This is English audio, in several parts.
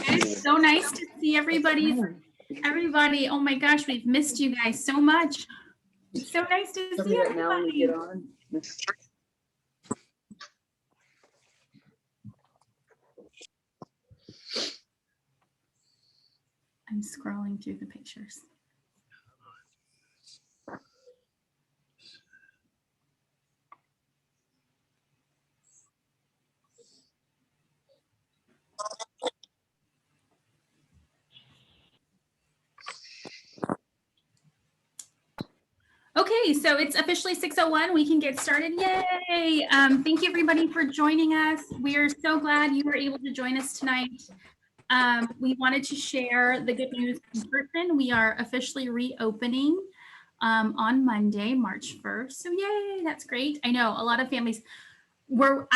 It's so nice to see everybody. Oh my gosh, we've missed you guys so much. It's so nice to see everybody. I'm scrolling through the pictures. Okay, so it's officially 6:01. We can get started. Yay! Thank you everybody for joining us. We are so glad you were able to join us tonight. We wanted to share the good news in person. We are officially reopening on Monday, March 1st. So yay, that's great. I know a lot of families were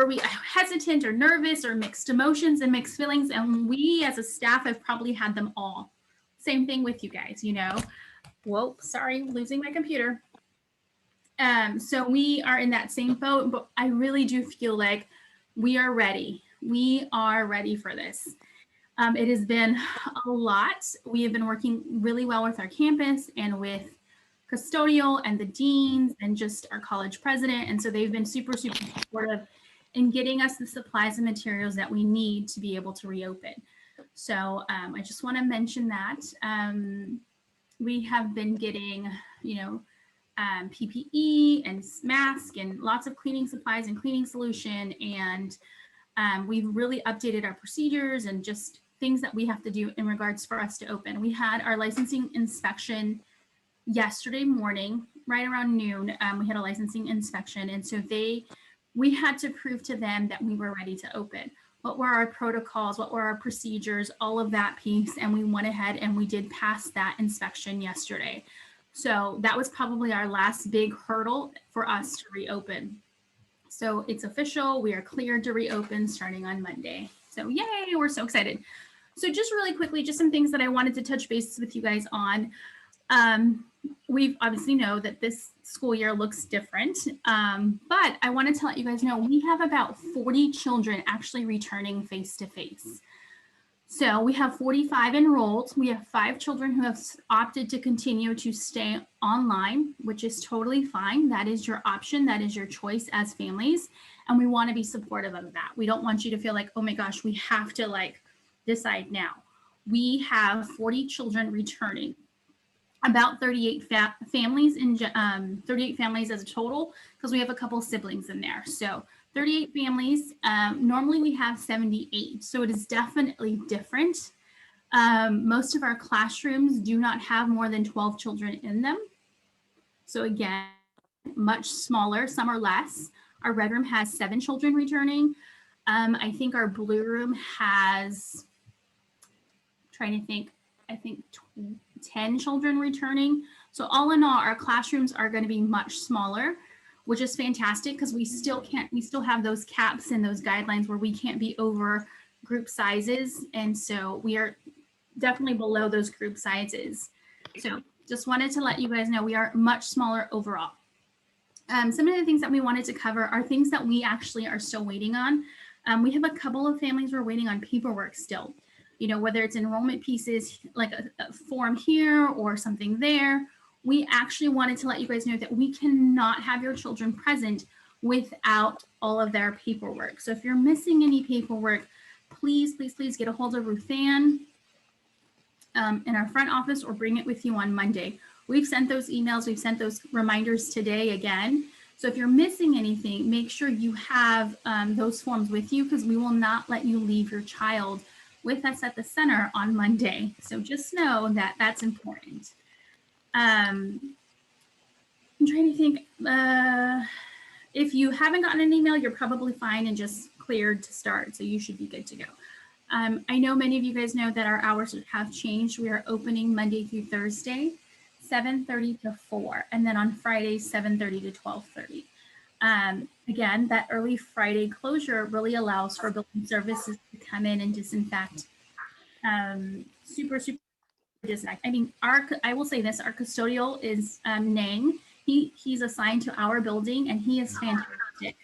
we hesitant or nervous or mixed emotions and mixed feelings, and we as a staff have probably had them all. Same thing with you guys, you know. Whoa, sorry, losing my computer. So we are in that same boat, but I really do feel like we are ready. We are ready for this. It has been a lot. We have been working really well with our campus and with custodial and the deans and just our college president. And so they've been super, super supportive in getting us the supplies and materials that we need to be able to reopen. So I just want to mention that. We have been getting, you know, PPE and mask and lots of cleaning supplies and cleaning solution. And we've really updated our procedures and just things that we have to do in regards for us to open. We had our licensing inspection yesterday morning, right around noon. We had a licensing inspection. And so we had to prove to them that we were ready to open. What were our protocols? What were our procedures? All of that piece. And we went ahead and we did pass that inspection yesterday. So that was probably our last big hurdle for us to reopen. So it's official. We are cleared to reopen starting on Monday. So yay, we're so excited. So just really quickly, just some things that I wanted to touch base with you guys on. We obviously know that this school year looks different, but I wanted to let you guys know we have about 40 children actually returning face-to-face. So we have 45 enrolled. We have 5 children who have opted to continue to stay online, which is totally fine. That is your option. That is your choice as families. And we want to be supportive of that. We don't want you to feel like, oh my gosh, we have to like decide now. We have 40 children returning. About 38 families in 38 families as a total, because we have a couple siblings in there. So 38 families. Normally we have 78, so it is definitely different. Most of our classrooms do not have more than 12 children in them. So again, much smaller. Some are less. Our red room has 7 children returning. I think our blue room has, trying to think, I think 10 children returning. So all in all, our classrooms are going to be much smaller, which is fantastic because we still have those caps and those guidelines where we can't be over group sizes. And so we are definitely below those group sizes. So just wanted to let you guys know we are much smaller overall. Some of the things that we wanted to cover are things that we actually are still waiting on. We have a couple of families we're waiting on paperwork still. You know, whether it's enrollment pieces like a form here or something there, we actually wanted to let you guys know that we cannot have your children present without all of their paperwork. So if you're missing any paperwork, please, please, please get a hold of Ruth Ann in our front office or bring it with you on Monday. We've sent those emails, we've sent those reminders today again. So if you're missing anything, make sure you have those forms with you because we will not let you leave your child with us at the center on Monday. So just know that that's important. I'm trying to think, if you haven't gotten an email, you're probably fine and just cleared to start. So you should be good to go. I know many of you guys know that our hours have changed. We are opening Monday through Thursday, 7:30 to 4, and then on Fridays, 7:30 to 12:30. Again, that early Friday closure really allows for building services to come in and disinfect. Super disinfect. I mean, I will say this, our custodial is Nang. He's assigned to our building and he is fantastic.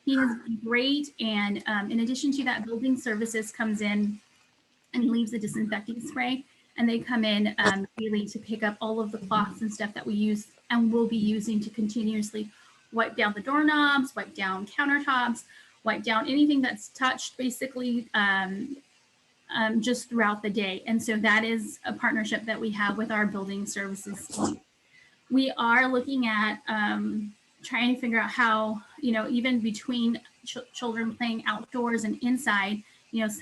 He has been great. And in addition to that, building services comes in and leaves a disinfecting spray. And they come in daily to pick up all of the cloths and stuff that we use and will be using to continuously wipe down the doorknobs, wipe down countertops, wipe down anything that's touched, basically just throughout the day. And so that is a partnership that we have with our building services team. We are looking at trying to figure out how, even between children playing outdoors and inside,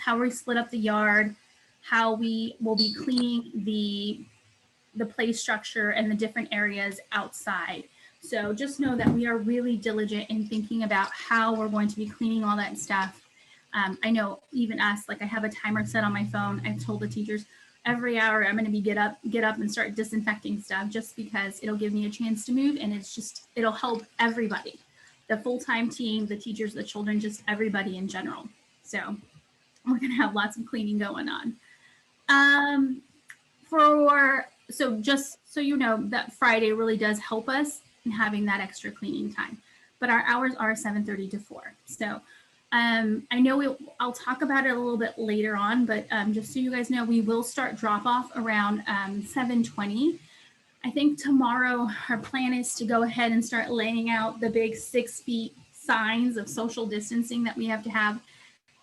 how we split up the yard, how we will be cleaning the play structure and the different areas outside. So just know that we are really diligent in thinking about how we're going to be cleaning all that stuff. I know even us, like I have a timer set on my phone. I've told the teachers every hour I'm going to be get up and start disinfecting stuff, just because it'll give me a chance to move, and it'll help everybody, the full-time team, the teachers, the children, just everybody in general. So we're going to have lots of cleaning going on. So just so you know, that Friday really does help us in having that extra cleaning time, but our hours are 7:30 to 4. So I know I'll talk about it a little bit later on, but just so you guys know, we will start drop off around 7:20. I think tomorrow our plan is to go ahead and start laying out the big 6 feet signs of social distancing that we have to have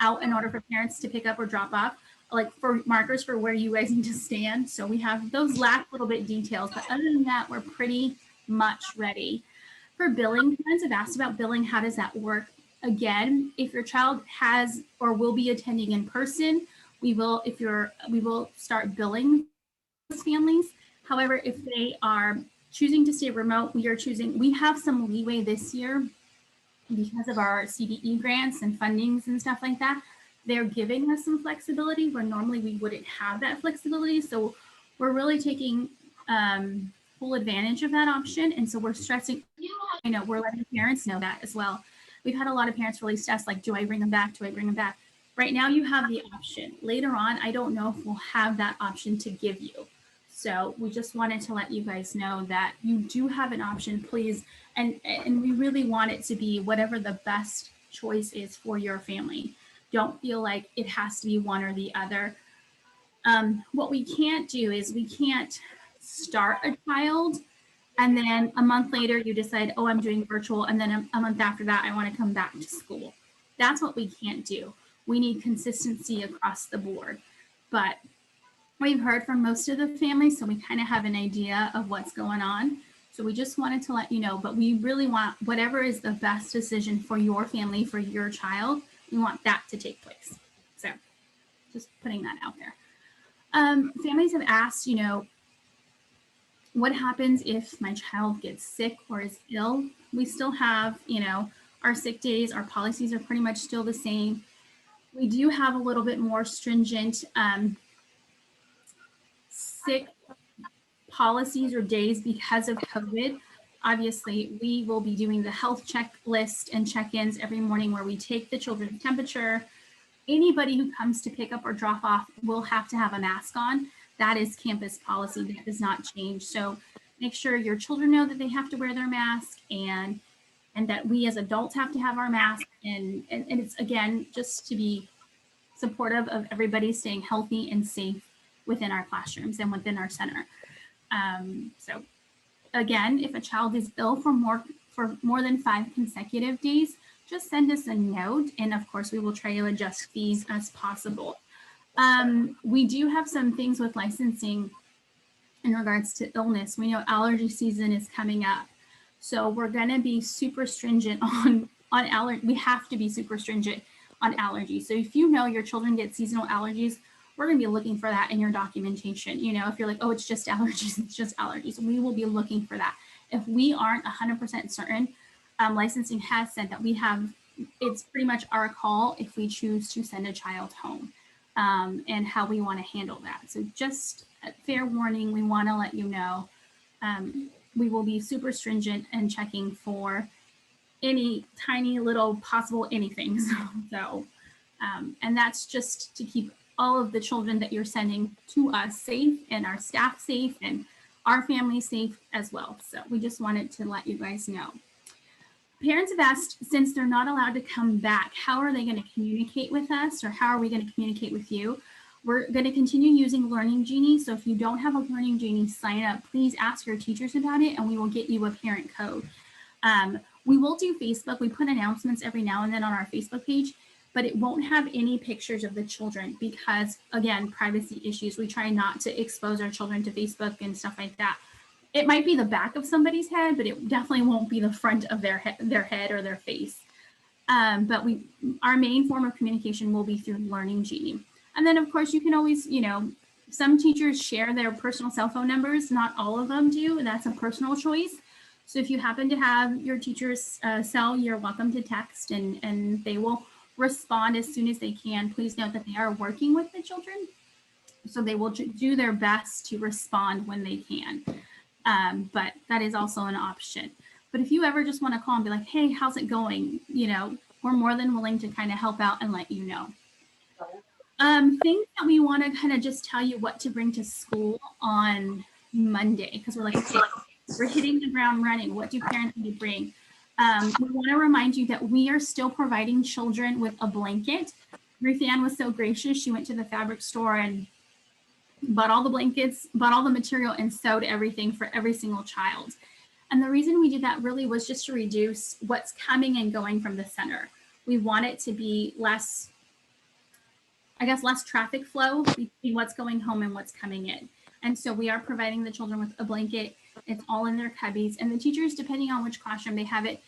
out in order for parents to pick up or drop off, like for markers for where you guys need to stand. So we have those last little bit details, but other than that, we're pretty much ready. For billing, parents have asked about billing. How does that work? Again, if your child has or will be attending in person, we will start billing those families. However, if they are choosing to stay remote, we have some leeway this year because of our CDE grants and fundings and stuff like that. They're giving us some flexibility where normally we wouldn't have that flexibility. So we're really taking full advantage of that option. And so we're stressing, we're letting parents know that as well. We've had a lot of parents really stress, like, do I bring them back? Do I bring them back? Right now you have the option. Later on, I don't know if we'll have that option to give you. So we just wanted to let you guys know that you do have an option, please. And we really want it to be whatever the best choice is for your family. Don't feel like it has to be one or the other. What we can't do is we can't start a child and then a month later you decide, oh, I'm doing virtual. And then a month after that, I want to come back to school. That's what we can't do. We need consistency across the board. But we've heard from most of the families, so we kind of have an idea of what's going on. So we just wanted to let you know, but we really want whatever is the best decision for your family, for your child, we want that to take place. So just putting that out there. Families have asked, what happens if my child gets sick or is ill? We still have, our sick days, our policies are pretty much still the same. We do have a little bit more stringent sick policies or days because of COVID. Obviously, we will be doing the health checklist and check-ins every morning where we take the children's temperature. Anybody who comes to pick up or drop off will have to have a mask on. That is campus policy. That does not change. So make sure your children know that they have to wear their mask and that we as adults have to have our mask. And it's, again, just to be supportive of everybody staying healthy and safe within our classrooms and within our center. So again, if a child is ill for more than 5 consecutive days, just send us a note. And of course, we will try to adjust fees as possible. We do have some things with licensing in regards to illness. We know allergy season is coming up. So we're going to be super stringent on allergy. We have to be super stringent on allergies. So if you know your children get seasonal allergies, we're going to be looking for that in your documentation. If you're like, oh, it's just allergies, it's just allergies, we will be looking for that. If we aren't 100% certain, licensing has said that it's pretty much our call if we choose to send a child home, and how we want to handle that. So just a fair warning, we want to let you know, we will be super stringent and checking for any tiny little possible anything. So, and that's just to keep all of the children that you're sending to us safe and our staff safe and our family safe as well. So we just wanted to let you guys know. Parents have asked, since they're not allowed to come back, how are they going to communicate with us, or how are we going to communicate with you? We're going to continue using Learning Genie. So if you don't have a Learning Genie sign up, please ask your teachers about it, and we will get you a parent code. We will do Facebook. We put announcements every now and then on our Facebook page, but it won't have any pictures of the children because, again, privacy issues. We try not to expose our children to Facebook and stuff like that. It might be the back of somebody's head, but it definitely won't be the front of their head or their face. But our main form of communication will be through Learning Genie. And then, of course, you can always, some teachers share their personal cell phone numbers. Not all of them do. That's a personal choice. So if you happen to have your teacher's cell, you're welcome to text, and they will respond as soon as they can. Please note that they are working with the children, so they will do their best to respond when they can. But that is also an option. But if you ever just want to call and be like, hey, how's it going? We're more than willing to kind of help out and let you know. Things that we want to kind of just tell you what to bring to school on Monday, because we're like, okay, we're hitting the ground running. What do parents need to bring? We want to remind you that we are still providing children with a blanket. Ruth Ann was so gracious. She went to the fabric store and bought all the blankets, bought all the material, and sewed everything for every single child. And the reason we did that really was just to reduce what's coming and going from the center. We want it to be less traffic flow between what's going home and what's coming in. And so we are providing the children with a blanket. It's all in their cubbies. And the teachers, depending on which classroom, they have it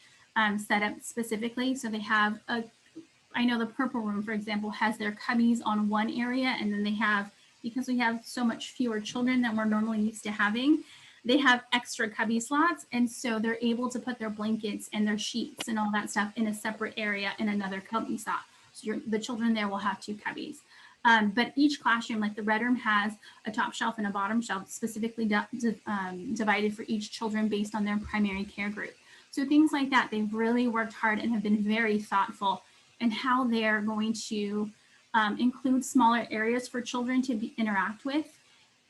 set up specifically. So they have I know the purple room, for example, has their cubbies on one area, and then they have, because we have so much fewer children than we're normally used to having, they have extra cubby slots. And so they're able to put their blankets and their sheets and all that stuff in a separate area in another cubby slot. So the children there will have two cubbies. But each classroom, like the red room, has a top shelf and a bottom shelf specifically divided for each children based on their primary care group. So things like that, they've really worked hard and have been very thoughtful in how they're going to include smaller areas for children to interact with,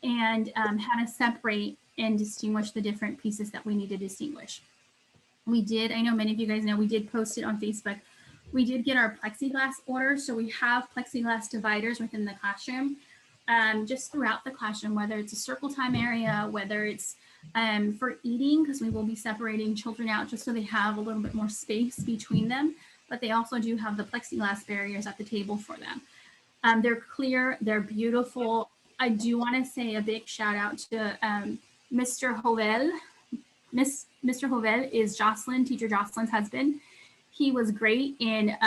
and how to separate and distinguish the different pieces that we need to distinguish. I know many of you guys know, we did post it on Facebook. We did get our plexiglass order, so we have plexiglass dividers within the classroom, just throughout the classroom, whether it's a circle time area, whether it's for eating, because we will be separating children out just so they have a little bit more space between them, but they also do have the plexiglass barriers at the table for them. They're clear, they're beautiful. I do want to say a big shout out to Mr. Hovel. Mr. Hovel is Teacher Jocelyn's husband. He was great in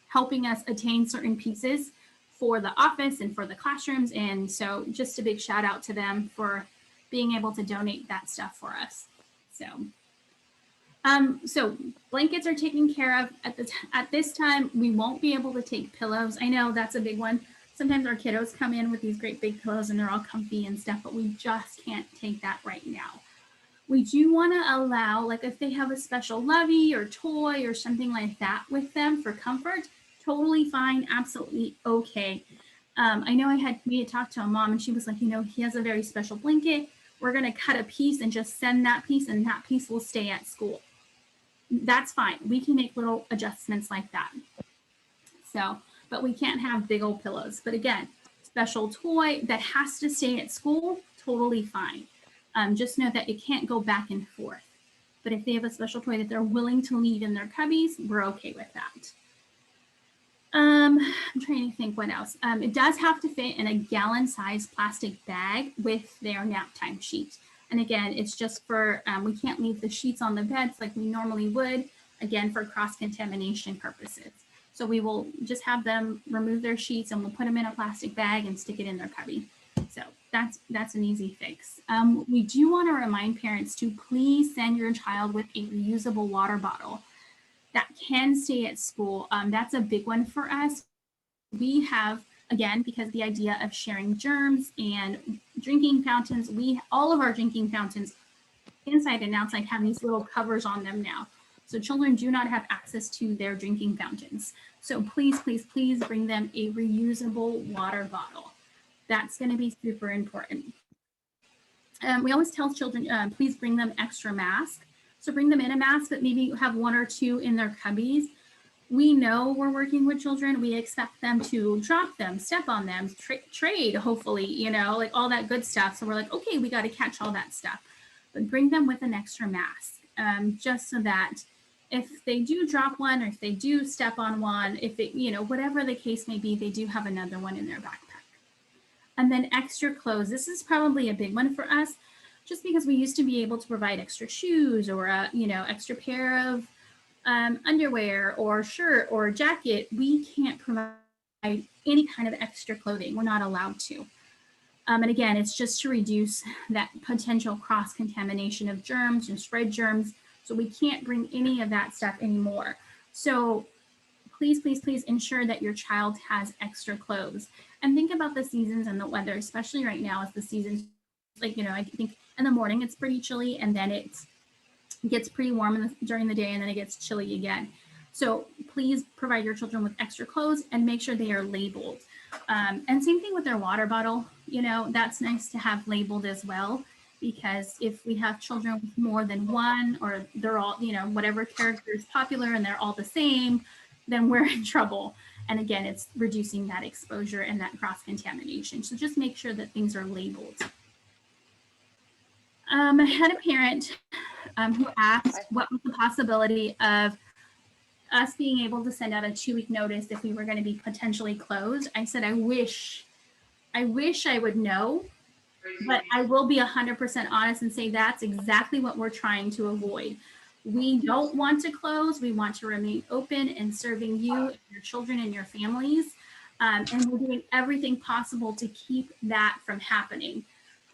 helping us attain certain pieces for the office and for the classrooms. And so just a big shout out to them for being able to donate that stuff for us. So blankets are taken care of. At this time, we won't be able to take pillows. I know that's a big one. Sometimes our kiddos come in with these great big pillows and they're all comfy and stuff, but we just can't take that right now. We do want to allow, like if they have a special lovey or toy or something like that with them for comfort, totally fine, absolutely okay. I know we had talked to a mom and she was like, he has a very special blanket. We're going to cut a piece and just send that piece, and that piece will stay at school. That's fine. We can make little adjustments like that. So, but we can't have big old pillows. But again, special toy that has to stay at school, totally fine. Just know that it can't go back and forth. But if they have a special toy that they're willing to leave in their cubbies, we're okay with that. I'm trying to think what else. It does have to fit in a gallon-sized plastic bag with their nap time sheet. And again, it's just for, we can't leave the sheets on the beds like we normally would, again, for cross-contamination purposes. So we will just have them remove their sheets and we'll put them in a plastic bag and stick it in their cubby. So that's an easy fix. We do want to remind parents to please send your child with a reusable water bottle that can stay at school. That's a big one for us. We have, again, because the idea of sharing germs and drinking fountains, all of our drinking fountains, inside and outside, have these little covers on them now. So children do not have access to their drinking fountains. So please, please, please bring them a reusable water bottle. That's going to be super important. We always tell children, please bring them extra masks. So bring them in a mask, but maybe have 1 or 2 in their cubbies. We know we're working with children. We expect them to drop them, step on them, trade, hopefully, you know, like all that good stuff. So we're like, okay, we got to catch all that stuff, but bring them with an extra mask, just so that if they do drop one or if they do step on one, if it, you know, whatever the case may be, they do have another one in their backpack. And then extra clothes. This is probably a big one for us, just because we used to be able to provide extra shoes or a, you know, extra pair of underwear or shirt or jacket. We can't provide any kind of extra clothing. We're not allowed to. And again, it's just to reduce that potential cross-contamination of germs and spread germs. So we can't bring any of that stuff anymore. So please, please, please ensure that your child has extra clothes. And think about the seasons and the weather, especially right now as the seasons, like, you know, I think in the morning it's pretty chilly, and then it gets pretty warm during the day, and then it gets chilly again. So please provide your children with extra clothes and make sure they are labeled. And same thing with their water bottle, you know, that's nice to have labeled as well, because if we have children with more than one, or they're all, you know, whatever character is popular and they're all the same, then we're in trouble. And again, it's reducing that exposure and that cross-contamination. So just make sure that things are labeled. I had a parent who asked what was the possibility of us being able to send out a 2-week notice if we were going to be potentially closed. I said, I wish I would know, but I will be 100% honest and say that's exactly what we're trying to avoid. We don't want to close. We want to remain open and serving you, and your children, and your families. And we're doing everything possible to keep that from happening.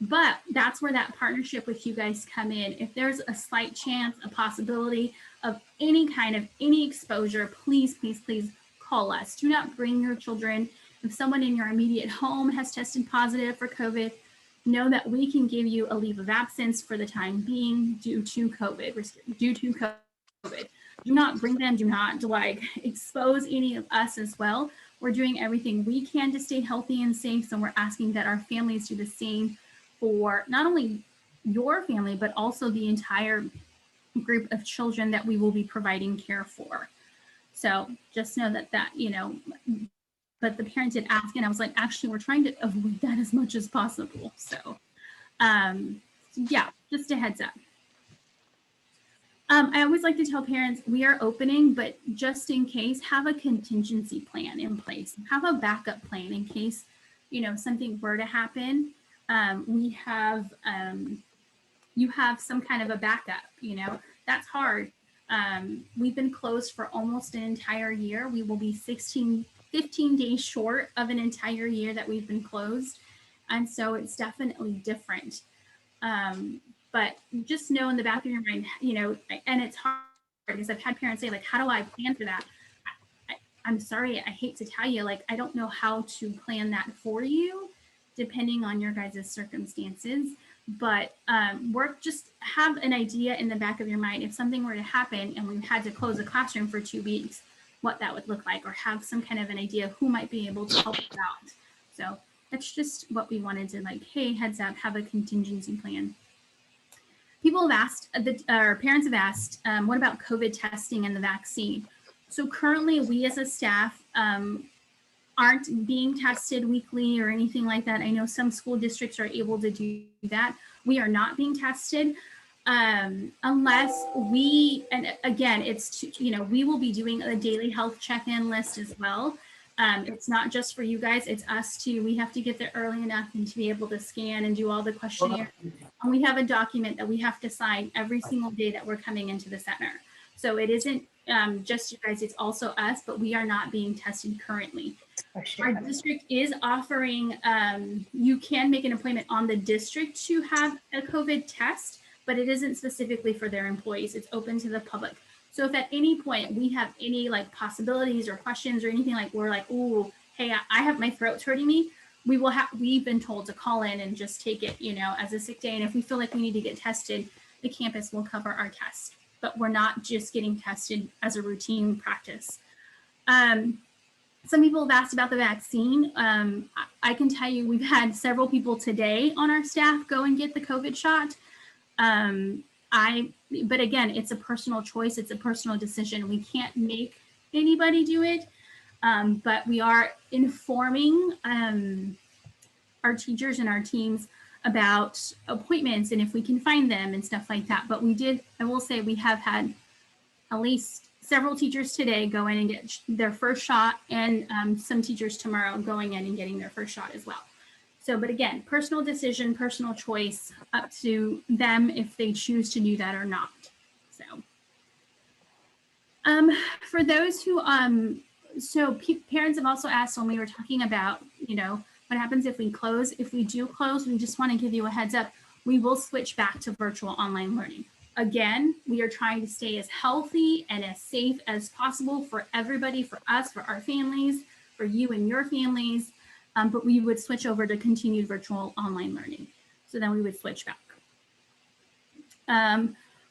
But that's where that partnership with you guys come in. If there's a slight chance, a possibility of any kind of any exposure, please, please, please call us. Do not bring your children. If someone in your immediate home has tested positive for COVID, know that we can give you a leave of absence for the time being due to COVID. Do not bring them. Do not like expose any of us as well. We're doing everything we can to stay healthy and safe. So we're asking that our families do the same for not only your family, but also the entire group of children that we will be providing care for. So just know that, you know, but the parent did ask, and I was like, actually, we're trying to avoid that as much as possible. So yeah, just a heads up. I always like to tell parents we are opening, but just in case, have a contingency plan in place. Have a backup plan in case, you know, something were to happen. You have some kind of a backup, you know, that's hard. We've been closed for almost an entire year. We will be 15 days short of an entire year that we've been closed. And so it's definitely different. But just know in the back of your mind, you know, and it's hard because I've had parents say, like, how do I plan for that? I'm sorry, I hate to tell you, like, I don't know how to plan that for you, depending on your guys' circumstances. But just have an idea in the back of your mind. If something were to happen and we had to close a classroom for 2 weeks, what that would look like, or have some kind of an idea who might be able to help us out. So that's just what we wanted to, like, hey, heads up, have a contingency plan. People have asked, our parents have asked, what about COVID testing and the vaccine? So currently we as a staff aren't being tested weekly or anything like that. I know some school districts are able to do that. We are not being tested unless we, and again, it's, you know, we will be doing a daily health check-in list as well. It's not just for you guys, it's us too. We have to get there early enough and to be able to scan and do all the questionnaire. And we have a document that we have to sign every single day that we're coming into the center. So it isn't just you guys, it's also us, but we are not being tested currently. Our district is offering, you can make an appointment on the district to have a COVID test, but it isn't specifically for their employees. It's open to the public. So if at any point we have any like possibilities or questions or anything, like we're like, oh, hey, I have my throat's hurting me, we've been told to call in and just take it, you know, as a sick day. And if we feel like we need to get tested, the campus will cover our test, but we're not just getting tested as a routine practice. Some people have asked about the vaccine. I can tell you we've had several people today on our staff go and get the COVID shot. But again, it's a personal choice. It's a personal decision. We can't make anybody do it. But we are informing our teachers and our teams about appointments and if we can find them and stuff like that. But I will say we have had at least several teachers today go in and get their first shot, and some teachers tomorrow going in and getting their first shot as well. So, but again, personal decision, personal choice, up to them if they choose to do that or not. So, for those who, parents have also asked when we were talking about, what happens if we close? If we do close, we just want to give you a heads up. We will switch back to virtual online learning. Again, we are trying to stay as healthy and as safe as possible for everybody, for us, for our families, for you and your families. But we would switch over to continued virtual online learning. So then we would switch back.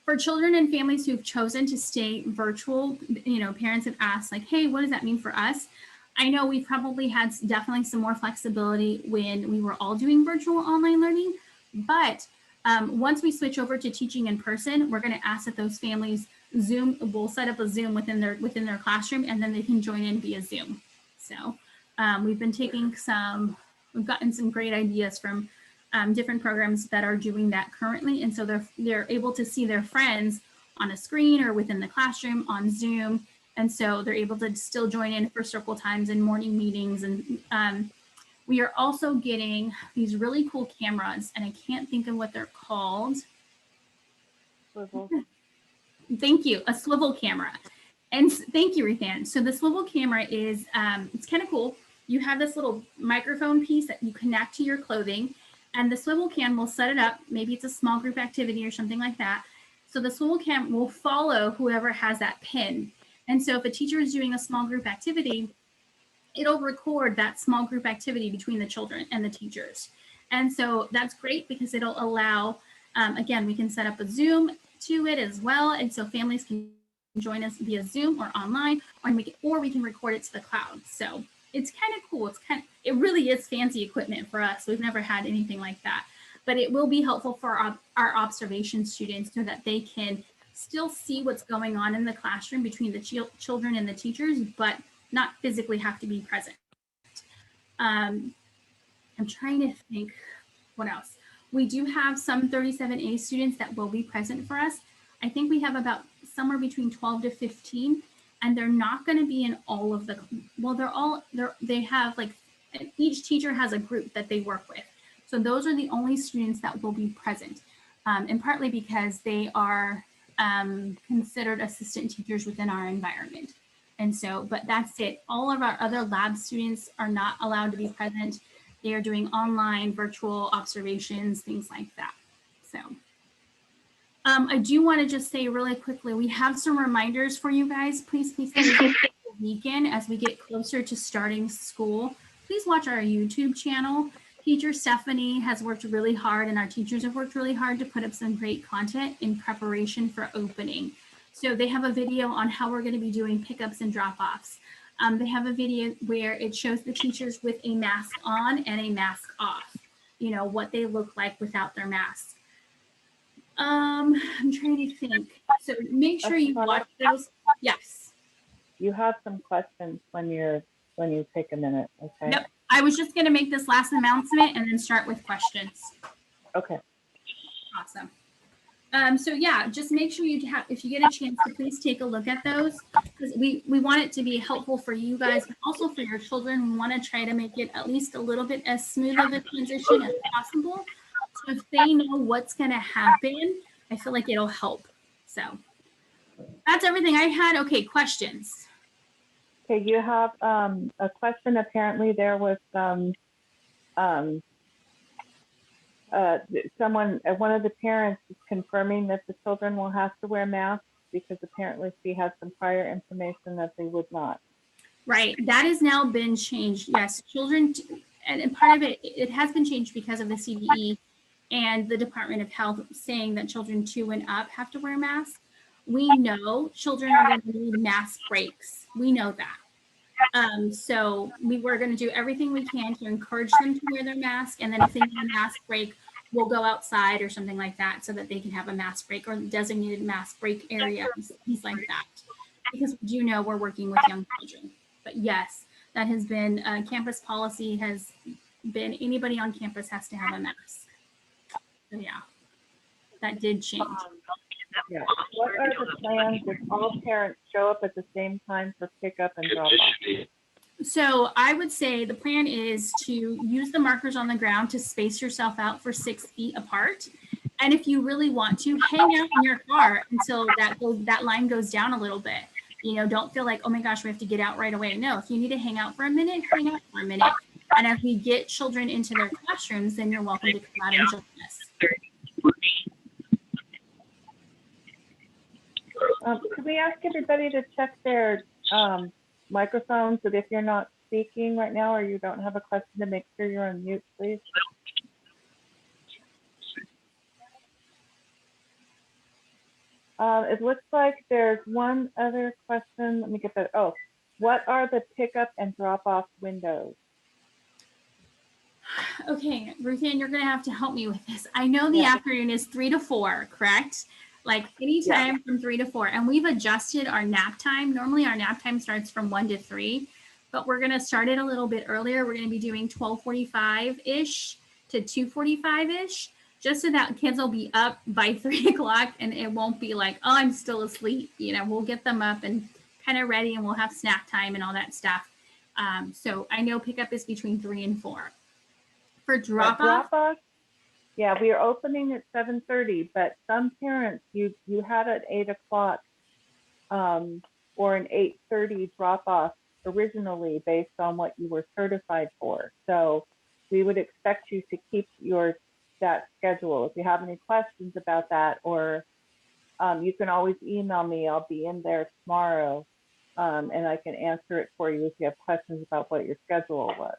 For children and families who've chosen to stay virtual, parents have asked like, hey, what does that mean for us? I know we probably had definitely some more flexibility when we were all doing virtual online learning, but once we switch over to teaching in person, we're going to ask that those families we'll set up a Zoom within their classroom, and then they can join in via Zoom. So we've gotten some great ideas from different programs that are doing that currently. And so they're able to see their friends on a screen or within the classroom on Zoom. And so they're able to still join in for circle times and morning meetings. And we are also getting these really cool cameras, and I can't think of what they're called. Swivel. Thank you, a swivel camera. And thank you, Ruthann. So the swivel camera is, it's kind of cool. You have this little microphone piece that you connect to your clothing, and the swivel cam will set it up. Maybe it's a small group activity or something like that. So the swivel cam will follow whoever has that pin. And so if a teacher is doing a small group activity, it'll record that small group activity between the children and the teachers. And so that's great because it'll allow, again, we can set up a Zoom to it as well. And so families can join us via Zoom or online, or we can record it to the cloud. So it's kind of cool. It really is fancy equipment for us. We've never had anything like that, but it will be helpful for our observation students so that they can still see what's going on in the classroom between the children and the teachers, but not physically have to be present. I'm trying to think what else. We do have some 37A students that will be present for us. I think we have about somewhere between 12 to 15, and they're not going to be in all of the, well, they have like, each teacher has a group that they work with. So those are the only students that will be present, and partly because they are considered assistant teachers within our environment. And so, but that's it. All of our other lab students are not allowed to be present. They are doing online, virtual observations, things like that. So I do want to just say really quickly, we have some reminders for you guys. Please take the weekend as we get closer to starting school. Please watch our YouTube channel. Teacher Stephanie has worked really hard, and our teachers have worked really hard to put up some great content in preparation for opening. So they have a video on how we're going to be doing pickups and drop-offs. They have a video where it shows the teachers with a mask on and a mask off, what they look like without their mask. I'm trying to think. So make sure you watch those. Yes. You have some questions when you take a minute, okay? Yep. I was just going to make this last announcement and then start with questions. Okay. Awesome. So yeah, just make sure if you get a chance to please take a look at those, because we want it to be helpful for you guys, but also for your children. We want to try to make it at least a little bit as smooth of a transition as possible. So if they know what's going to happen, I feel like it'll help. So that's everything I had. Okay, questions. Okay, you have a question. Apparently there was one of the parents is confirming that the children will have to wear masks because apparently she has some prior information that they would not. Right, that has now been changed. Yes, children, and part of it has been changed because of the CDE and the Department of Health saying that children 2 and up have to wear masks. We know children are going to need mask breaks. We know that. So we're going to do everything we can to encourage them to wear their mask. And then if they need a mask break, will go outside or something like that so that they can have a mask break or designated mask break areas, things like that. Because we do know we're working with young children. But yes, that has been campus policy has been anybody on campus has to have a mask. So yeah, that did change. Yeah. What are the plans if all parents show up at the same time for pickup and drop off? So I would say the plan is to use the markers on the ground to space yourself out for 6 feet apart. And if you really want to, hang out in your car until that line goes down a little bit. You know, don't feel like, oh my gosh, we have to get out right away. No, if you need to hang out for a minute, hang out for a minute. And as we get children into their classrooms, then you're welcome to come out and join us. Could we ask everybody to check their microphones, that if you're not speaking right now or you don't have a question, to make sure you're on mute, please? It looks like there's one other question. Let me get that. Oh, what are the pickup and drop off windows? Okay, Ruth Ann, you're going to have to help me with this. I know the afternoon is 3 to 4, correct? Like anytime from 3 to 4. And we've adjusted our nap time. Normally our nap time starts from 1 to 3, but we're going to start it a little bit earlier. We're going to be doing 12:45-ish to 2:45-ish, just so that kids will be up by 3 o'clock and it won't be like, oh, I'm still asleep. You know, we'll get them up and kind of ready and we'll have snack time and all that stuff. So I know pickup is between 3 and 4. For drop off, yeah, we are opening at 7:30, but some parents you had at 8 o'clock or an 8:30 drop off originally based on what you were certified for. So we would expect you to keep that schedule. If you have any questions about that, or you can always email me. I'll be in there tomorrow, and I can answer it for you if you have questions about what your schedule was.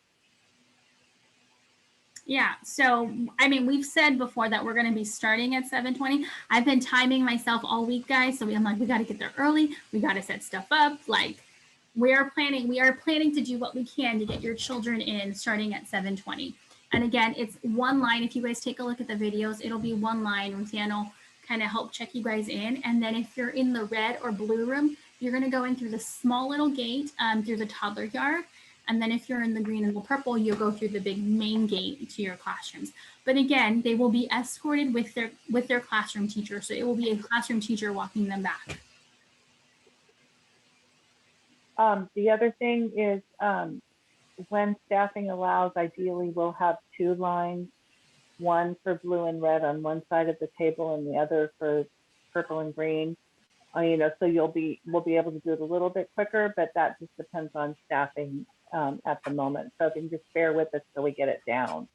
Yeah, so I mean, we've said before that we're going to be starting at 7:20. I've been timing myself all week, guys. So I'm like, we got to get there early. We got to set stuff up. Like, we are planning to do what we can to get your children in starting at 7:20. And again, it's one line. If you guys take a look at the videos, it'll be one line. Ruthann will kind of help check you guys in. And then if you're in the red or blue room, you're going to go in through the small little gate through the toddler yard. And then if you're in the green and the purple, you'll go through the big main gate to your classrooms. But again, they will be escorted with their classroom teacher. So it will be a classroom teacher walking them back. The other thing is when staffing allows, ideally we'll have 2 lines, one for blue and red on one side of the table and the other for purple and green. You know, so we'll be able to do it a little bit quicker, but that just depends on staffing at the moment. So if you can just bear with us till we get it down,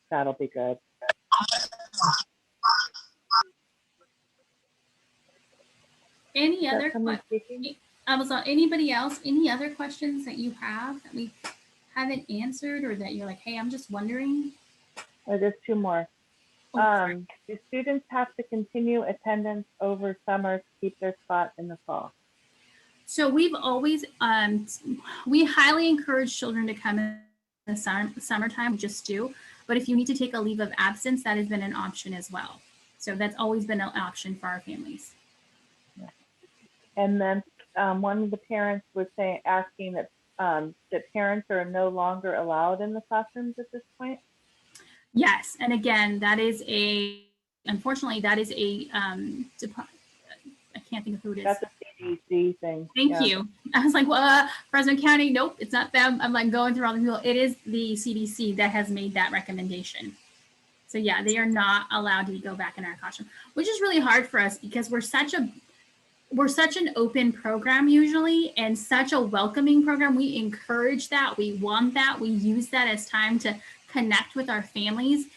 that'll be good. Any other questions? Anybody else? Any other questions that you have that we haven't answered, or that you're like, hey, I'm just wondering? There's 2 more. Do students have to continue attendance over summer to keep their spot in the fall? So we've always, we highly encourage children to come in the summertime, just do. But if you need to take a leave of absence, that has been an option as well. So that's always been an option for our families. Yeah. And then one of the parents was asking that parents are no longer allowed in the classrooms at this point. Yes, and again, that is unfortunately, that is I can't think of who it is. That's a CDC thing. Thank you. I was like, well, Fresno County, nope, it's not them. I'm like going through all the people. It is the CDC that has made that recommendation. So yeah, they are not allowed to go back in our classroom, which is really hard for us because we're such an open program usually, and such a welcoming program. We encourage that. We want that. We use that as time to connect with our families.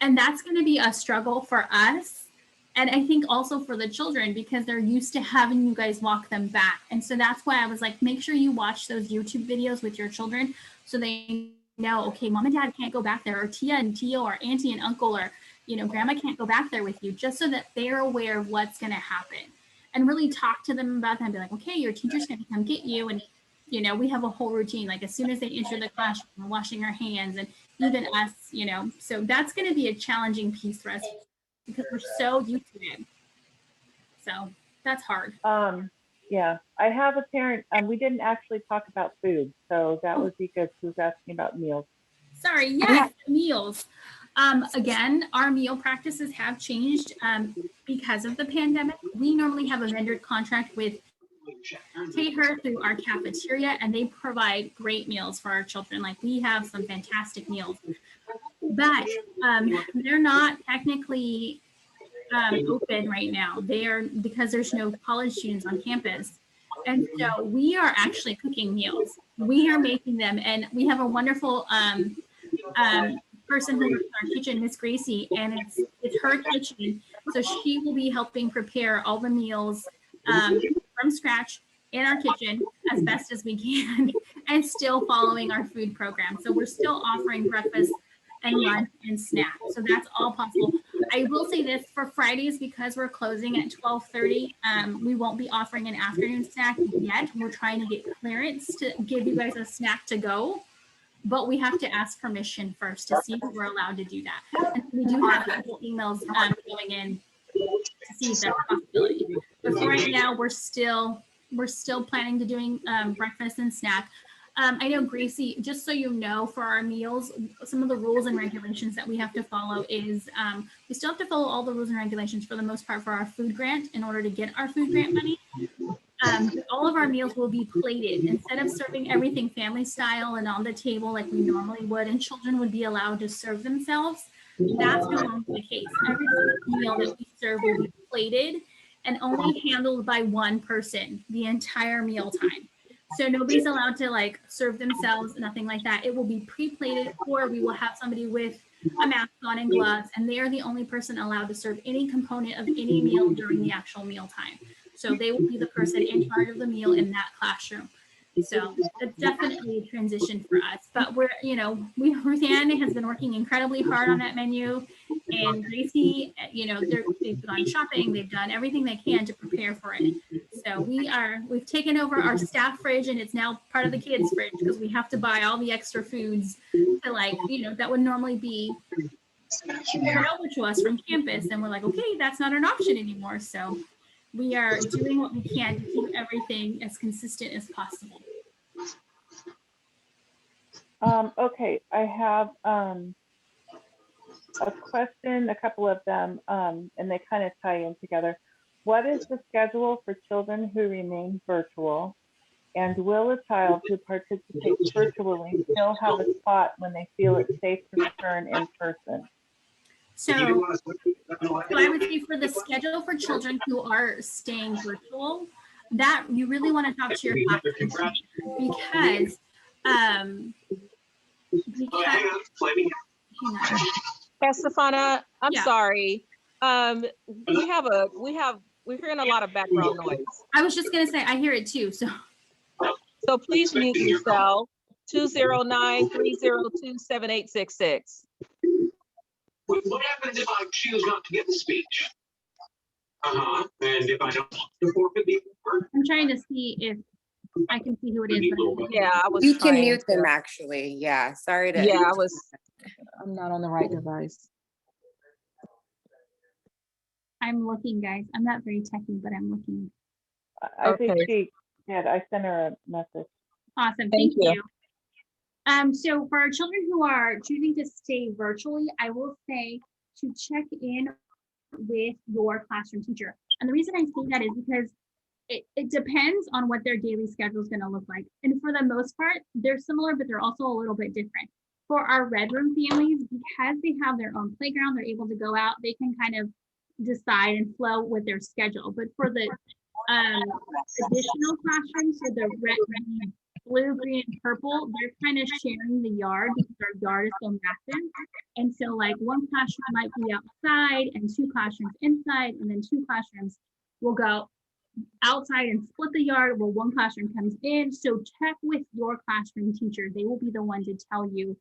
And that's going to be a struggle for us. And I think also for the children, because they're used to having you guys walk them back. And so that's why I was like, make sure you watch those YouTube videos with your children so they know, okay, mom and dad can't go back there, or Tia and Tio, or auntie and uncle, or, you know, grandma can't go back there with you, just so that they're aware of what's going to happen. And really talk to them about that and be like, okay, your teacher's going to come get you. And You know, we have a whole routine. Like as soon as they enter the classroom, we're washing our hands, and even us, you know. So that's going to be a challenging piece for us because we're so used to it. So that's hard. Yeah, I have a parent. We didn't actually talk about food, so that would be good. Who's asking about meals? Sorry, yes, meals. Again, our meal practices have changed because of the pandemic. We normally have a vendor contract with Tater through our cafeteria, and they provide great meals for our children. Like we have some fantastic meals, but they're not technically open right now. They are because there's no college students on campus. And so we are actually cooking meals. We are making them, and we have a wonderful person who works in our kitchen, Miss Gracie, and it's her kitchen. So she will be helping prepare all the meals from scratch in our kitchen as best as we can, and still following our food program. So we're still offering breakfast and lunch and snack. So that's all possible. I will say this for Fridays, because we're closing at 12:30, we won't be offering an afternoon snack yet. We're trying to get clearance to give you guys a snack to go, but we have to ask permission first to see if we're allowed to do that. And we do have a couple emails going in to see if that's a possibility. But for right now, we're still planning to doing breakfast and snack. I know, Gracie, just so you know, for our meals, some of the rules and regulations that we have to follow is we still have to follow all the rules and regulations for the most part for our food grant in order to get our food grant money. All of our meals will be plated. Instead of serving everything family style and on the table like we normally would, and children would be allowed to serve themselves, that's no longer the case. Every meal that we serve will be plated and only handled by one person the entire meal time. So nobody's allowed to like serve themselves, nothing like that. It will be pre-plated, or we will have somebody with a mask on and gloves, and they are the only person allowed to serve any component of any meal during the actual meal time. So they will be the person in charge of the meal in that classroom. So it's definitely a transition for us. But we're, you know, Ruthanne has been working incredibly hard on that menu, and Gracie, you know, they've gone shopping, they've done everything they can to prepare for it. So we've taken over our staff fridge, and it's now part of the kids' fridge because we have to buy all the extra foods to, like, you know, that would normally be turned over to us from campus, and we're like, okay, that's not an option anymore. So we are doing what we can to keep everything as consistent as possible. Okay, I have a question, a couple of them, and they kind of tie in together. What is the schedule for children who remain virtual? And will a child who participates virtually still have a spot when they feel it's safe to return in person? So I would say for the schedule for children who are staying virtual, that you really want to talk to your classroom because Estefana, I'm Yeah. sorry. We're hearing a lot of background noise. I was just gonna say I hear it too. So please mute yourself. 209-302-7866. What happens if I choose not to get the speech? And if I don't, the forfeit the award? I'm trying to see if I can see who it is. Yeah, I was. You can mute them actually. Yeah, sorry to. Yeah, I'm not on the right device. I'm looking, guys. I'm not very techy, but I'm looking. I think she did. I sent her a message. Awesome. Thank you. So for our children who are choosing to stay virtually, I will say to check in with your classroom teacher. And the reason I say that is because it depends on what their daily schedule is going to look like. And for the most part, they're similar, but they're also a little bit different. For our Red Room families, because they have their own playground, they're able to go out, they can kind of decide and flow with their schedule. But for the additional classrooms, so the red, blue, green, and purple, they're kind of sharing the yard because our yard is so massive. And so like one classroom might be outside and two classrooms inside, and then two classrooms will go outside and split the yard where one classroom comes in. So check with your classroom teacher. They will be the one to tell you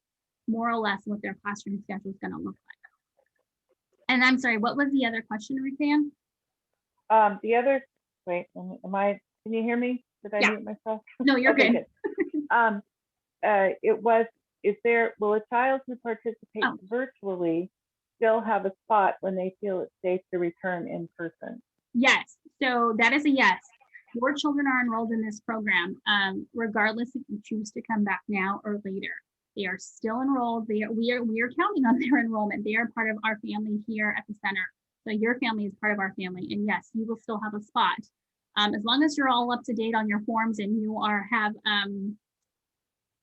more or less what their classroom schedule is going to look like. And I'm sorry, what was the other question, Ruthanne? The other, wait, can you hear me? Did I mute myself? No, you're okay, good. Will a child who participates Oh. virtually still have a spot when they feel it's safe to return in person? Yes, so that is a yes. Your children are enrolled in this program, regardless if you choose to come back now or later. They are still enrolled. We are counting on their enrollment. They are part of our family here at the center. So your family is part of our family, and yes, you will still have a spot. As long as you're all up to date on your forms and you have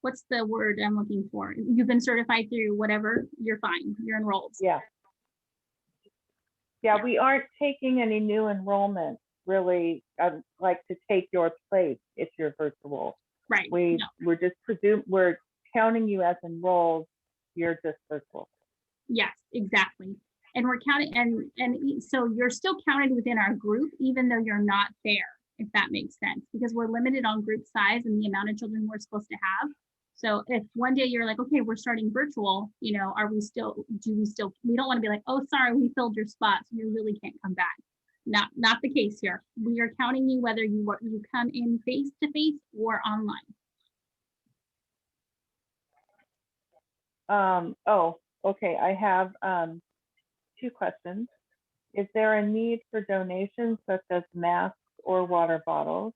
what's the word I'm looking for? You've been certified through whatever, you're fine. You're enrolled. Yeah. Yeah, we aren't taking any new enrollments, really. I'd like to take your place if you're virtual. Right. We're counting you as enrolled. You're just virtual. Yes, exactly. And we're counting, and so you're still counted within our group, even though you're not there, if that makes sense, because we're limited on group size and the amount of children we're supposed to have. So if one day you're like, okay, we're starting virtual, you know, we don't want to be like, oh, sorry, we filled your spot, so you really can't come back. Not the case here. We are counting you whether you come in face to face or online. Okay. I have 2 questions. Is there a need for donations such as masks or water bottles?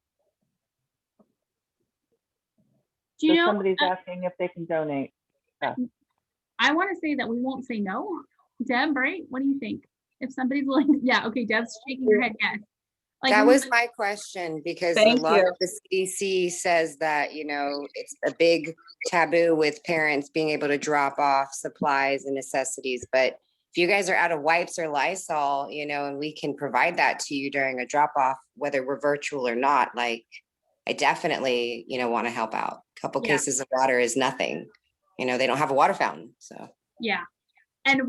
Do you So know? somebody's asking if they can donate. I want to say that we won't say no. Deb, right? What do you think? If somebody's willing, yeah, okay, Deb's shaking her head, yes. Like, That was my question, because a Thank lot you. of the CDC says that, you know, it's a big taboo with parents being able to drop off supplies and necessities. But if you guys are out of wipes or Lysol, you know, and we can provide that to you during a drop off, whether we're virtual or not, like, I definitely, you know, want to help out. A couple Yeah. cases of water is nothing. You know, they don't have a water fountain, so. yeah. And I've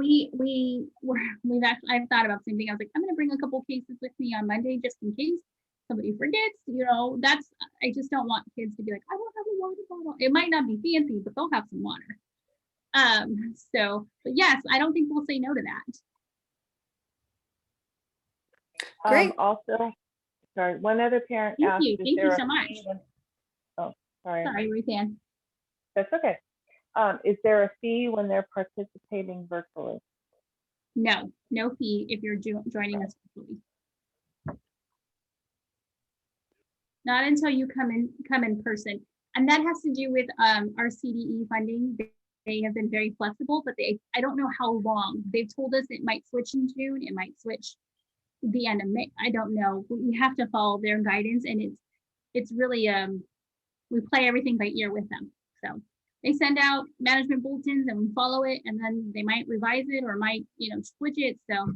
thought about the same thing. I was like, I'm gonna bring a couple cases with me on Monday just in case somebody forgets, you know. I just don't want kids to be like, I don't have a water bottle. It might not be fancy, but they'll have some water. But yes, I don't think we'll say no to that. Great. Also, sorry, one other parent Thank asked, you. Thank you so much. Sorry. Sorry, Ruth Ann. That's okay. Is there a fee when they're participating virtually? No fee if you're joining us virtually. Not until you come in person. And that has to do with our CDE funding. They have been very flexible, but I don't know how long. They've told us it might switch in June, it might switch the end of May. I don't know. We have to follow their guidance, and it's really we play everything by ear with them. So they send out management bulletins and we follow it, and then they might revise it or might, you know, switch it. So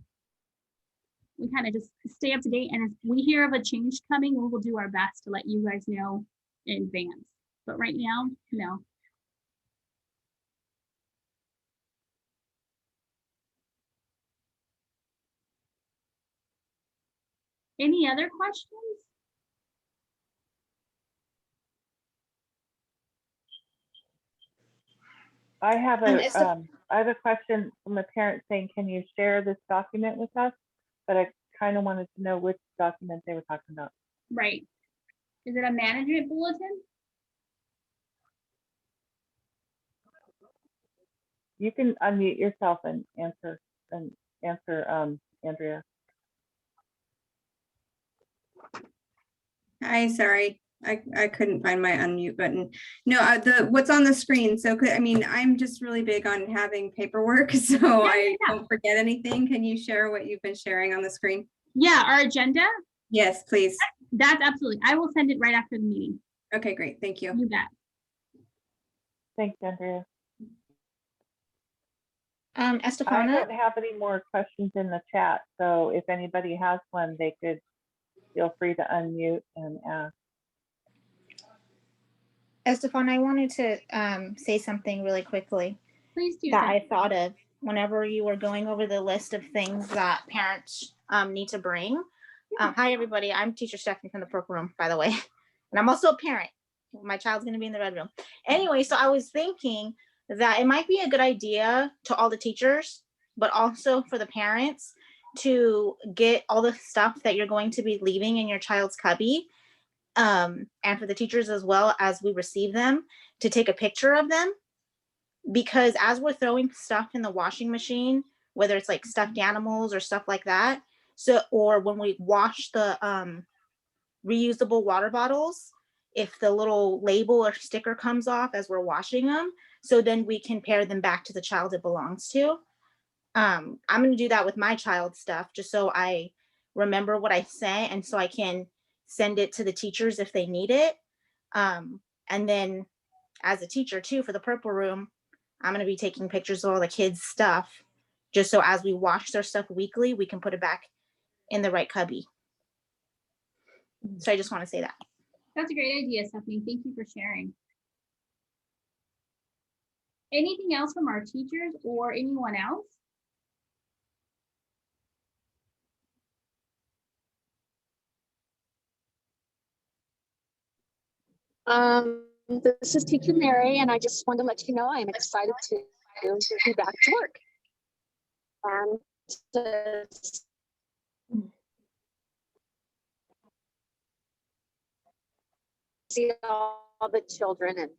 we kind of just stay up to date. And if we hear of a change coming, we will do our best to let you guys know in advance. But right now, no. Any other questions? I have a question from a parent saying, can you share this document with us? But I kind of wanted to know which document they were talking about. Right. Is it a management bulletin? You can unmute yourself and answer Andrea. Hi, sorry. I couldn't find my unmute button. No, what's on the screen. So I'm just really big on having paperwork, so I don't forget anything. Can you share what you've been sharing on the screen? Yeah, our agenda. Yes, please. That's absolutely. I will send it right after the meeting. Okay, great. Thank you. You bet. Thanks, Andrea. I Estefana, don't have any more questions in the chat, so if anybody has one, they could feel free to unmute and ask. Estefana, I wanted to say something really quickly Please do. that I thought of whenever you were going over the list of things that parents need to bring. Hi, everybody. I'm teacher Stephanie from the Purple Room, by the way. And I'm also a parent. My child's going to be in the red room. Anyway, so I was thinking that it might be a good idea to all the teachers, but also for the parents to get all the stuff that you're going to be leaving in your child's cubby and for the teachers as well as we receive them to take a picture of them. Because as we're throwing stuff in the washing machine, whether it's like stuffed animals or stuff like that, so, or when we wash the reusable water bottles, if the little label or sticker comes off as we're washing them, so then we can pair them back to the child it belongs to. I'm going to do that with my child's stuff, just so I remember what I sent, and so I can send it to the teachers if they need it. And then as a teacher too, for the purple room, I'm going to be taking pictures of all the kids' stuff, just so as we wash their stuff weekly, we can put it back in the right cubby. So I just want to say that. That's a great idea, Stephanie. Thank you for sharing. Anything else from our teachers or anyone else? This is Teacher Mary, and I just wanted to let you know I'm excited to be back to work. And see all the children and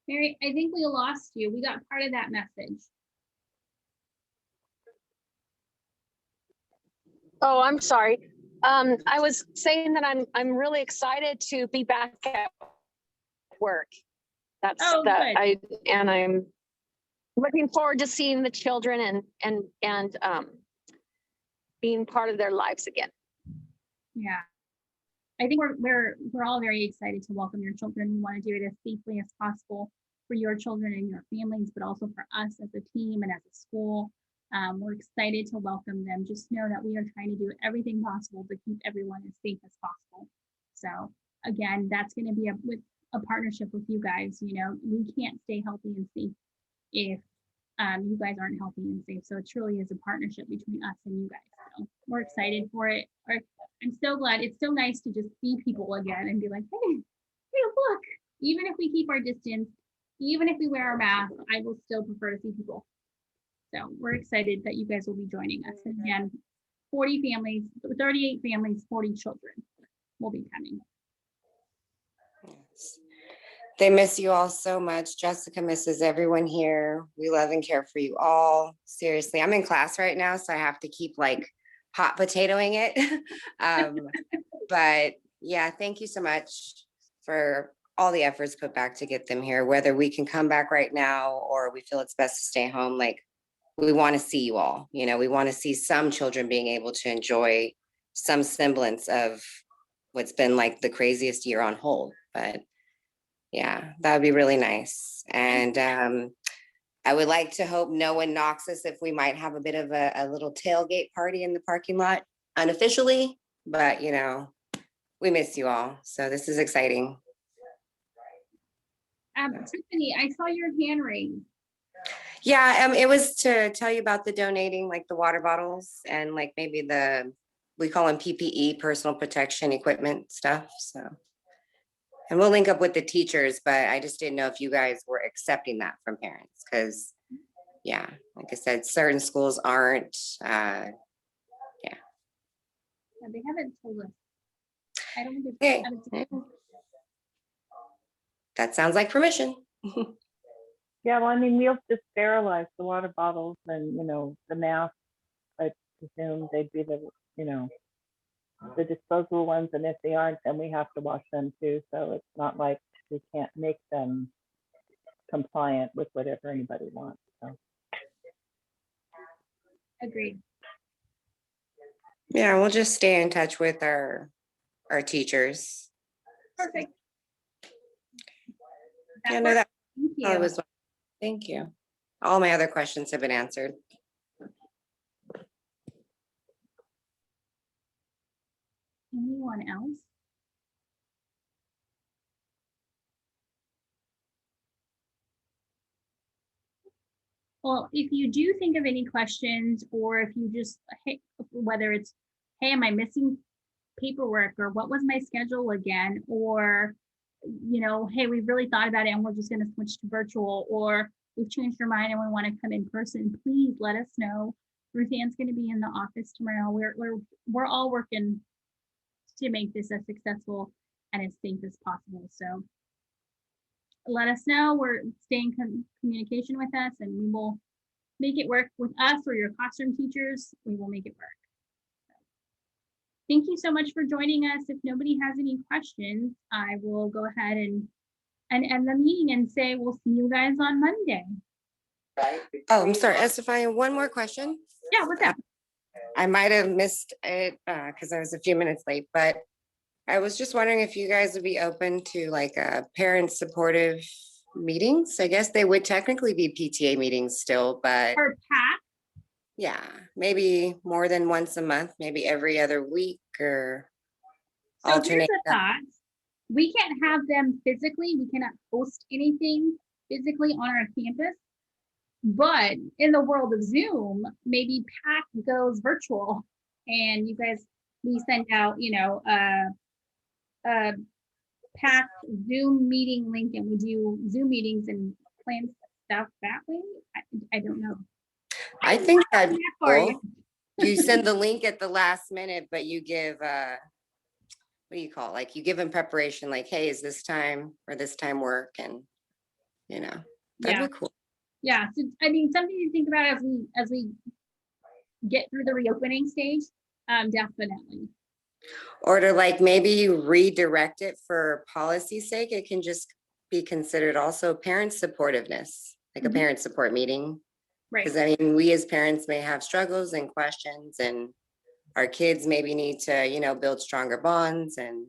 Mary, I think we lost you. We got part of that message. oh, I'm sorry. I was saying that I'm really excited to be back at work. That's good. I'm looking forward to seeing the children and being part of their lives again. Yeah. I think we're all very excited to welcome your children. We want to do it as safely as possible for your children and your families, but also for us as a team and as a school. We're excited to welcome them. Just know that we are trying to do everything possible to keep everyone as safe as possible. So again, that's going to be a partnership with you guys. You know, we can't stay healthy and safe if you guys aren't healthy and safe. So it truly is a partnership between us and you guys. So we're excited for it. I'm so glad. It's so nice to just see people again and be like, hey, look, even if we keep our distance, even if we wear our mask, I will still prefer to see people. So we're excited that you guys will be joining us. And again, 40 families, 38 families, 40 children will be coming. Yes. They miss you all so much. Jessica misses everyone here. We love and care for you all. Seriously, I'm in class right now, so I have to keep like hot potatoing it. But yeah, thank you so much for all the efforts put back to get them here, whether we can come back right now or we feel it's best to stay home. Like, we want to see you all. You know, we want to see some children being able to enjoy some semblance of what's been like the craziest year on hold. But yeah, that would be really nice. And I would like to hope no one knocks us if we might have a bit of a little tailgate party in the parking lot unofficially, but you know, we miss you all. So this is exciting. Tiffany, I saw your hand raised. Yeah, it was to tell you about the donating, like the water bottles and like maybe we call them PPE, personal protection equipment stuff. So, and we'll link up with the teachers, but I just didn't know if you guys were accepting that from parents, because yeah, like I said, certain schools aren't. Yeah, they haven't told us. I don't think Okay. it's That sounds like permission. Yeah, well, I mean, we'll just sterilize the water bottles and, you know, the masks. I presume they'd be the, you know, the disposable ones. And if they aren't, then we have to wash them too. So it's not like we can't make them compliant with whatever anybody wants. So. agreed. Yeah, we'll just stay in touch with our teachers. Perfect. Yeah, no, that Thank you. it was. Thank you. All my other questions have been answered. Anyone else? Well, if you do think of any questions, or if you just, hey, whether it's, hey, am I missing paperwork, or what was my schedule again, or, you know, hey, we really thought about it and we're just going to switch to virtual, or we've changed our mind and we want to come in person, please let us know. Ruth Ann's going to be in the office tomorrow. We're all working to make this as successful and as safe as possible. So let us know. We're staying in communication with us, and we will make it work with us or your classroom teachers. We will make it work. Thank you so much for joining us. If nobody has any questions, I will go ahead and end the meeting and say we'll see you guys on Monday. Oh, I'm sorry, Estefania, one more question. Yeah, what's up? I might have missed it because I was a few minutes late, but I was just wondering if you guys would be open to like parent supportive meetings. I guess they would technically be PTA meetings still, but Or Pat? yeah, maybe more than once a month, maybe every other week or So here's alternate. the thought. We can't have them physically. We cannot host anything physically on our campus. But in the world of Zoom, maybe PAC goes virtual and you guys, we send out, a PAC Zoom meeting link and we do Zoom meetings and plan stuff that way. I don't know. I think that'd be For cool. You send the link at the last minute, but you give what do you call it? Like you give them preparation, like, hey, is this time or this time work? And that'd Yeah. be cool. Yeah, so I mean, something to think about as we get through the reopening stage. Definitely. Or to like maybe you redirect it for policy's sake, it can just be considered also parent supportiveness, like a parent support meeting. Right. Because I mean, we as parents may have struggles and questions, and our kids maybe need to, build stronger bonds and,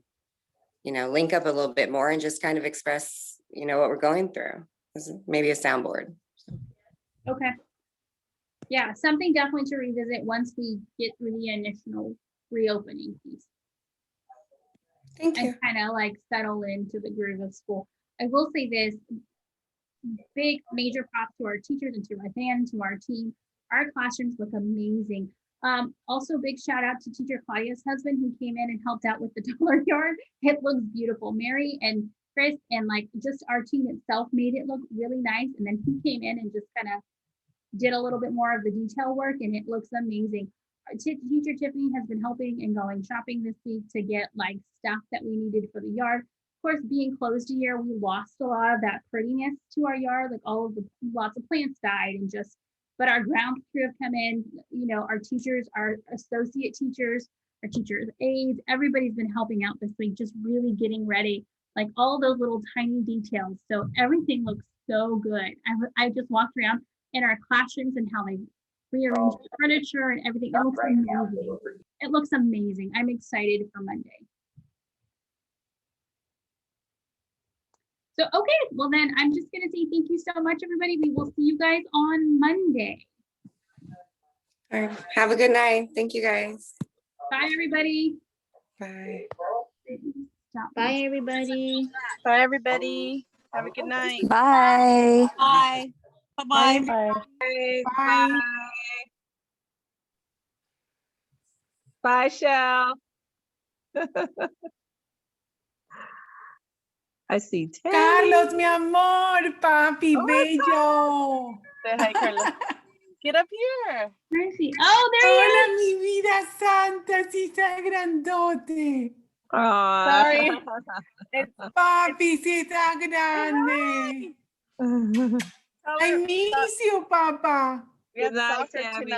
link up a little bit more and just kind of express, what we're going through. Maybe a soundboard. Okay. Yeah, something definitely to revisit once we get through the initial reopening piece. Thank you. And kind of like settle into the groove of school. I will say this, big major props to our teachers and to Ruth Ann, to our team. Our classrooms look amazing. Also big shout out to teacher Claudia's husband who came in and helped out with the dollar yard. It looks beautiful. Mary and Chris and like just our team itself made it look really nice. And then he came in and just kind of did a little bit more of the detail work and it looks amazing. Our teacher Tiffany has been helping and going shopping this week to get like stuff that we needed for the yard. Of course, being closed a year, we lost a lot of that prettiness to our yard, like all of the lots of plants died and just, but our ground crew have come in, our teachers, our associate teachers, our teachers' aides, everybody's been helping out this week, just really getting ready, like all those little tiny details. So everything looks so good. I just walked around in our classrooms and how they rearranged the furniture and everything. It looks amazing. It looks amazing. I'm excited for Monday. So, okay, well then I'm just gonna say thank you so much, everybody. We will see you guys on Monday. All right. Have a good night. Thank you guys. Bye, everybody. Bye. Stop. Bye, everybody. Bye, everybody. Have a good night. Bye. Bye. Bye-bye. Bye. Bye. Bye, Shell. I see Terry. Carlos, mi amor, papi, Oh, bello. Say hi, Carlos. Get up here. Where is he? Oh, there he Hola, is. mi vida santa, si está grandote. Sorry. Papi, si está grande. I miss you, papa. Good night, Tammy.